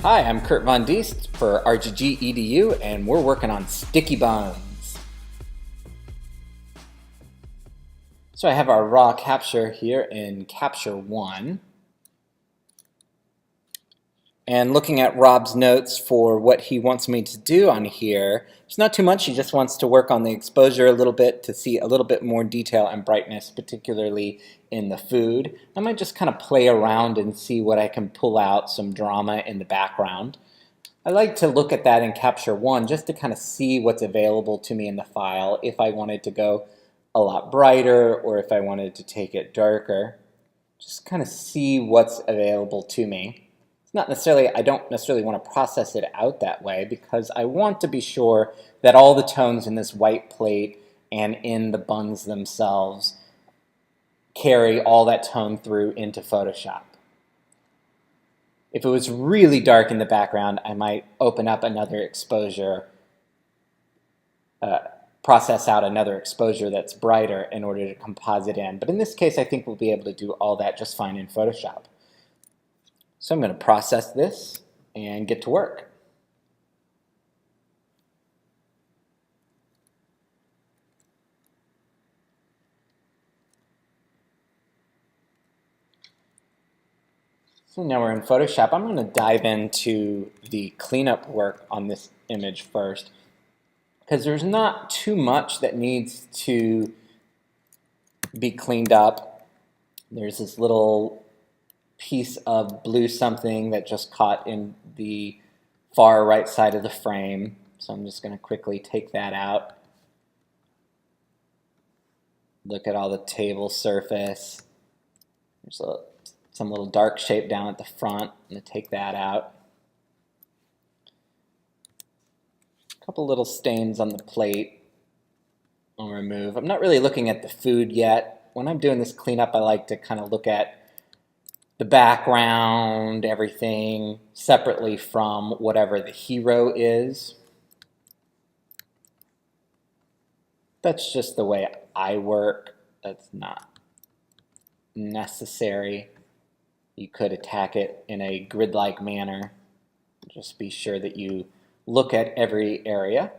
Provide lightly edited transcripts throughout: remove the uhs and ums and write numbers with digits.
Hi, I'm Kurt Von Diest for RGG EDU, and we're working on sticky buns. So I have our raw capture here in Capture 1. And looking at Rob's notes for what he wants me to do on here, there's not too much. He just wants to work on the exposure a little bit to see a little bit more detail and brightness, particularly in the food. I might just kind of play around and see what I can pull out, some drama in the background. I like to look at that in Capture 1 just to kind of see what's available to me in the file if I wanted to go a lot brighter or if I wanted to take it darker. Just kind of see what's available to me. Not necessarily, I don't necessarily want to process it out that way because I want to be sure that all the tones in this white plate and in the buns themselves carry all that tone through into Photoshop. If it was really dark in the background, I might open up another exposure, process out another exposure that's brighter in order to composite in. But in this case, I think we'll be able to do all that just fine in Photoshop. So I'm going to process this and get to work. So now we're in Photoshop. I'm going to dive into the cleanup work on this image first, because there's not too much that needs to be cleaned up. There's this little piece of blue something that just caught in the far right side of the frame. So I'm just going to quickly take that out. Look at all the table surface. There's some little dark shape down at the front. I'm going to take that out. A couple little stains on the plate I'll remove. I'm not really looking at the food yet. When I'm doing this cleanup, I like to kind of look at the background, everything separately from whatever the hero is. That's just the way I work. That's not necessary. You could attack it in a grid-like manner. Just be sure that you look at every area.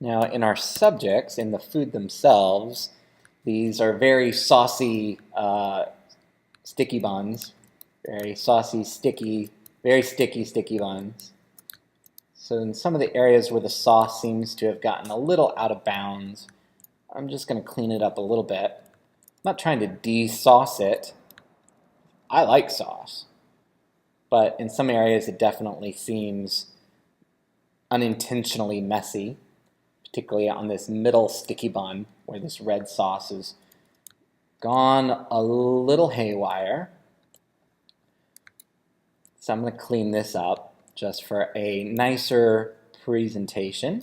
Now in our subjects, in the food themselves, these are very saucy sticky buns. Very saucy, sticky, very sticky buns. So in some of the areas where the sauce seems to have gotten a little out of bounds, I'm just going to clean it up a little bit. I'm not trying to de-sauce it. I like sauce. But in some areas it definitely seems unintentionally messy, particularly on this middle sticky bun where this red sauce has gone a little haywire. So I'm going to clean this up just for a nicer presentation.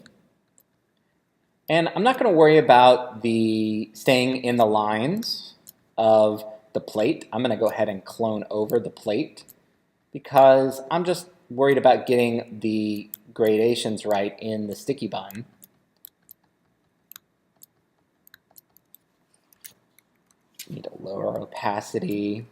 And I'm not going to worry about the staying in the lines of the plate. I'm going to go ahead and clone over the plate because I'm just worried about getting the gradations right in the sticky bun. Need a lower opacity.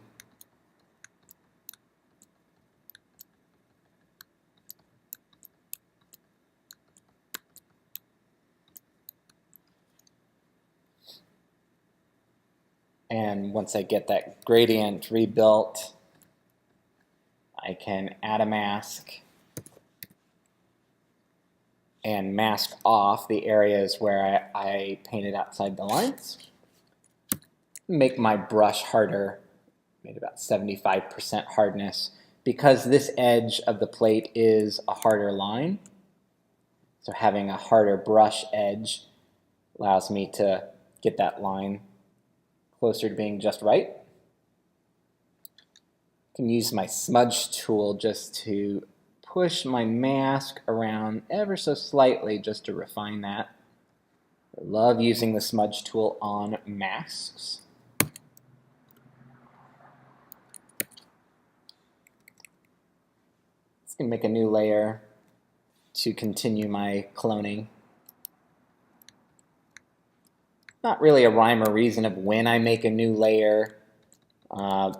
And once I get that gradient rebuilt, I can add a mask and mask off the areas where I painted outside the lines. Make my brush harder, made about 75% hardness, because this edge of the plate is a harder line. So having a harder brush edge allows me to get that line closer to being just right. I can use my smudge tool just to push my mask around ever so slightly just to refine that. I love using the smudge tool on masks. Just gonna make a new layer to continue my cloning. Not really a rhyme or reason of when I make a new layer. I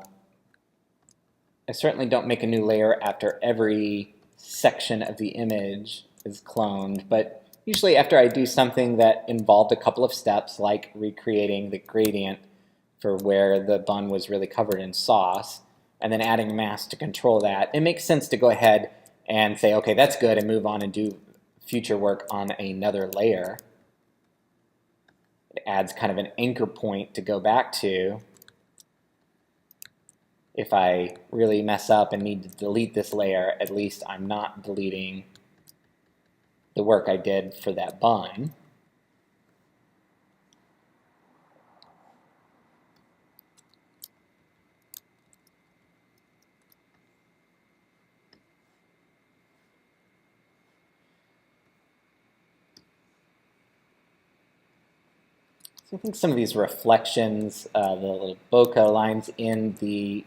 certainly don't make a new layer after every section of the image is cloned, but usually after I do something that involved a couple of steps, like recreating the gradient for where the bun was really covered in sauce, and then adding mask to control that, it makes sense to go ahead and say, okay, that's good, and move on and do future work on another layer. It adds kind of an anchor point to go back to if I really mess up and need to delete this layer. At least I'm not deleting the work I did for that bun. So I think some of these reflections, the little bokeh lines in the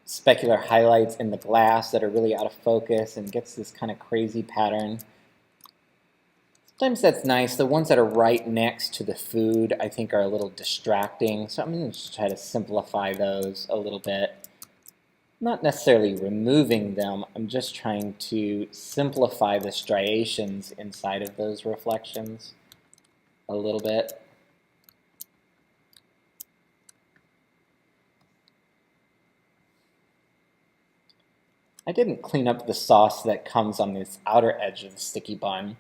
specular highlights in the glass that are really out of focus and gets this kind of crazy pattern. Sometimes that's nice. The ones that are right next to the food I think are a little distracting, so I'm going to try to simplify those a little bit. Not necessarily removing them, I'm just trying to simplify the striations inside of those reflections a little bit. I didn't clean up the sauce that comes on this outer edge of the sticky bun.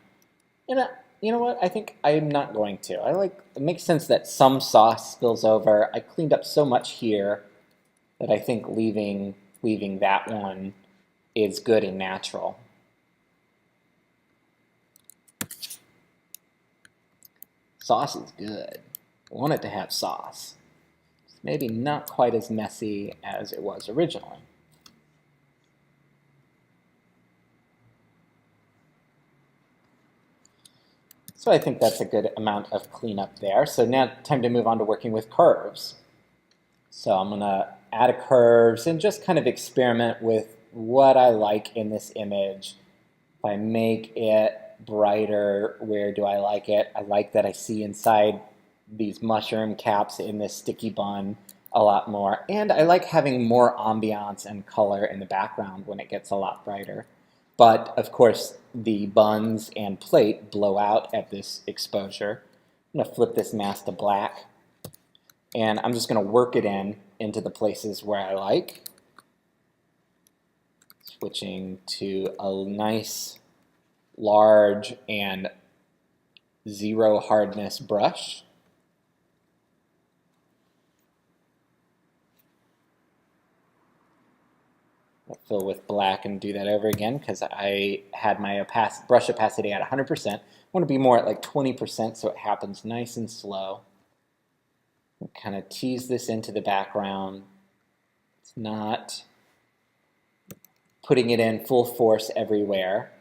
And you know what? I think I'm not going to. It makes sense that some sauce spills over. I cleaned up so much here that I think leaving that one is good and natural. Sauce is good. I want it to have sauce. It's maybe not quite as messy as it was originally. So I think that's a good amount of cleanup there. So now time to move on to working with curves. So I'm going to add a curves and just kind of experiment with what I like in this image. If I make it brighter, where do I like it? I like that I see inside these mushroom caps in this sticky bun a lot more. And I like having more ambiance and color in the background when it gets a lot brighter. But of course, the buns and plate blow out at this exposure. I'm going to flip this mask to black. And I'm just going to work it into the places where I like. Switching to a nice, large, and zero hardness brush. I'll fill with black and do that over again because I had my brush opacity at 100%. I want to be more at like 20% so it happens nice and slow. Kind of tease this into the background. It's not putting it in full force everywhere.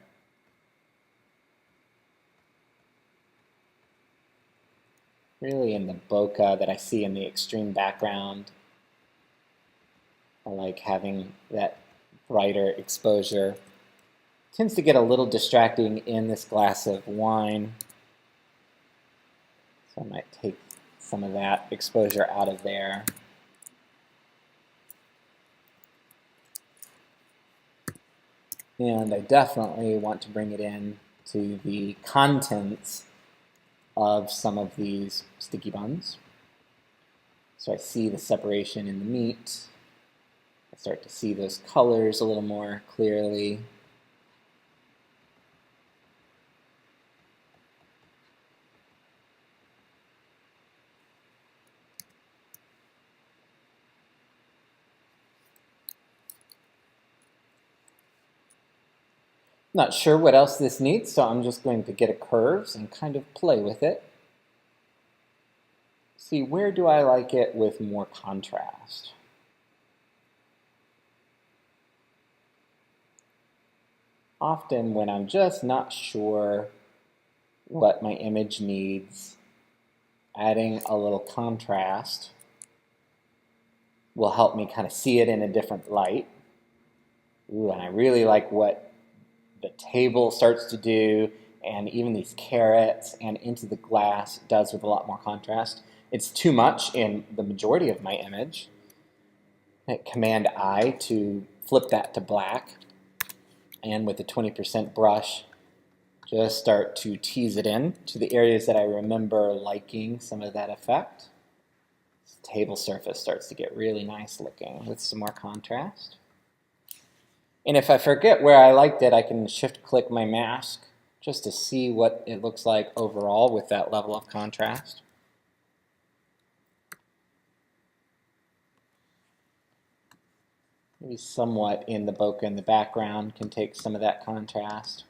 Really in the bokeh that I see in the extreme background. I like having that brighter exposure. Tends to get a little distracting in this glass of wine. So I might take some of that exposure out of there. And I definitely want to bring it in to the contents of some of these sticky buns. So I see the separation in the meat. I start to see those colors a little more clearly. Not sure what else this needs, so I'm just going to get a curves and kind of play with it. See, where do I like it with more contrast? Often when I'm just not sure what my image needs, adding a little contrast will help me kind of see it in a different light. Ooh, and I really like what the table starts to do and even these carrots and into the glass does with a lot more contrast. It's too much in the majority of my image. Hit Command I to flip that to black, and with the 20% brush, just start to tease it in to the areas that I remember liking some of that effect. This table surface starts to get really nice looking with some more contrast. And if I forget where I liked it, I can shift-click my mask just to see what it looks like overall with that level of contrast. Maybe somewhat in the bokeh in the background can take some of that contrast.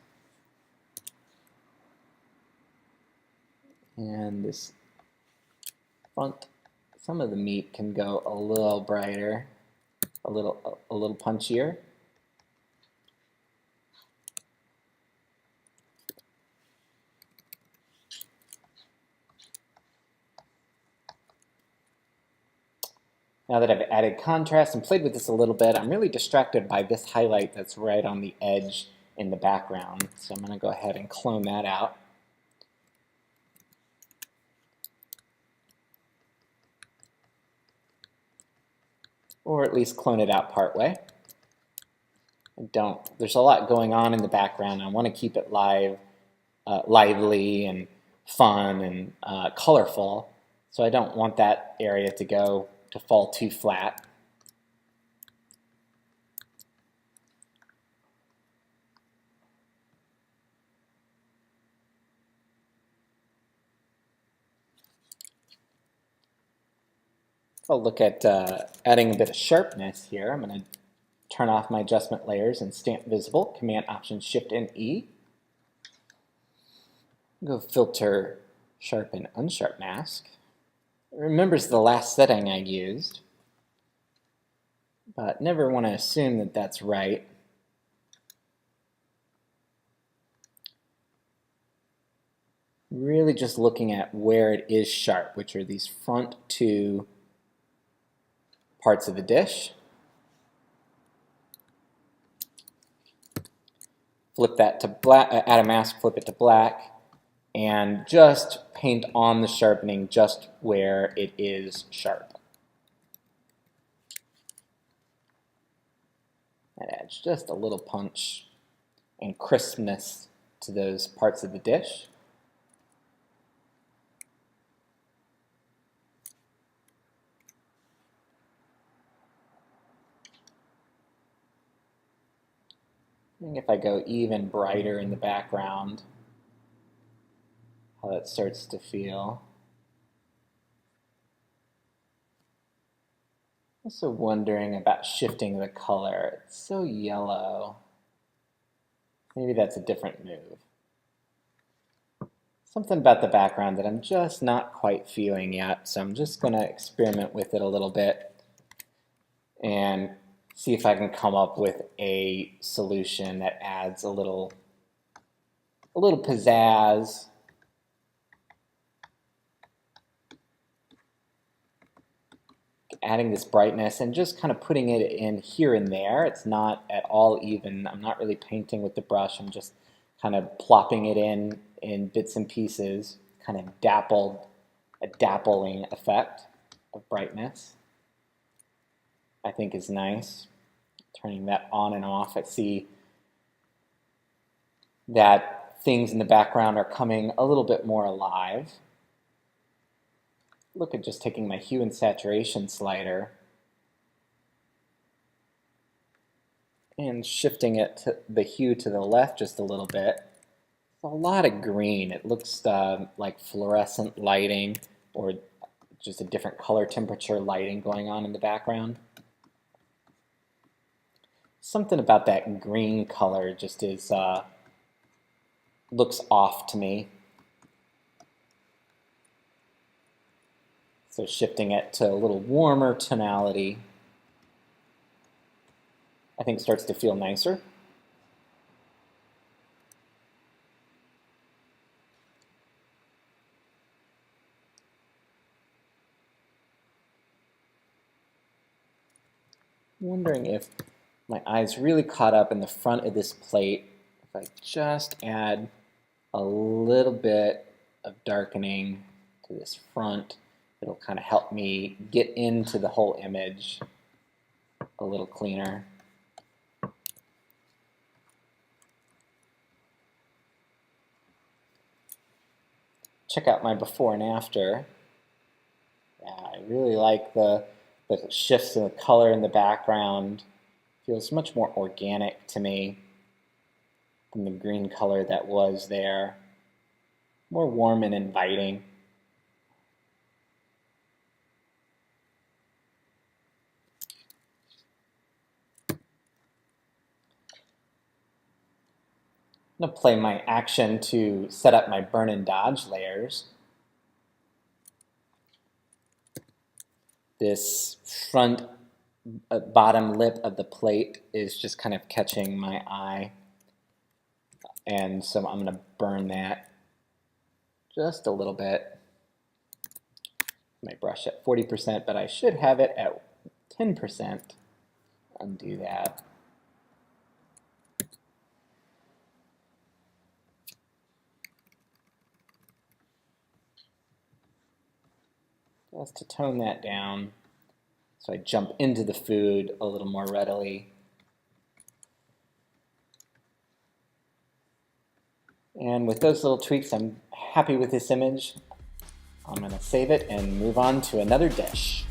And this front, some of the meat can go a little brighter, a little punchier. Now that I've added contrast and played with this a little bit, I'm really distracted by this highlight that's right on the edge in the background. So I'm going to go ahead and clone that out. Or at least clone it out partway. There's a lot going on in the background. I want to keep it lively and fun and colorful. So I don't want that area to fall too flat. I'll look at adding a bit of sharpness here. I'm going to turn off my adjustment layers and stamp visible, Command Option Shift and E. Go filter sharpen unsharp mask. It remembers the last setting I used, but never want to assume that that's right. Really just looking at where it is sharp, which are these front two parts of the dish. Flip that to black, add a mask, flip it to black, and just paint on the sharpening just where it is sharp. That adds just a little punch and crispness to those parts of the dish. And if I go even brighter in the background, how that starts to feel. Also wondering about shifting the color. It's so yellow. Maybe that's a different move. Something about the background that I'm just not quite feeling yet, so I'm just going to experiment with it a little bit and see if I can come up with a solution that adds a little pizzazz. Adding this brightness and just kind of putting it in here and there. It's not at all even. I'm not really painting with the brush. I'm just kind of plopping it in bits and pieces, kind of a dappling effect of brightness. I think is nice. Turning that on and off, I see that things in the background are coming a little bit more alive. Look at just taking my hue and saturation slider and shifting it to the hue to the left just a little bit. It's a lot of green. It looks like fluorescent lighting or just a different color temperature lighting going on in the background. Something about that green color just looks off to me. So shifting it to a little warmer tonality, I think starts to feel nicer. Wondering if my eyes really caught up in the front of this plate, if I just add a little bit of darkening to this front. It'll kind of help me get into the whole image a little cleaner. Check out my before and after. Yeah, I really like the shifts in the color in the background. Feels much more organic to me than the green color that was there. More warm and inviting. I'm going to play my action to set up my burn and dodge layers. This front bottom lip of the plate is just kind of catching my eye, and so I'm going to burn that just a little bit. My brush at 40%, but I should have it at 10%. Undo that. Just to tone that down so I jump into the food a little more readily. And with those little tweaks, I'm happy with this image. I'm going to save it and move on to another dish.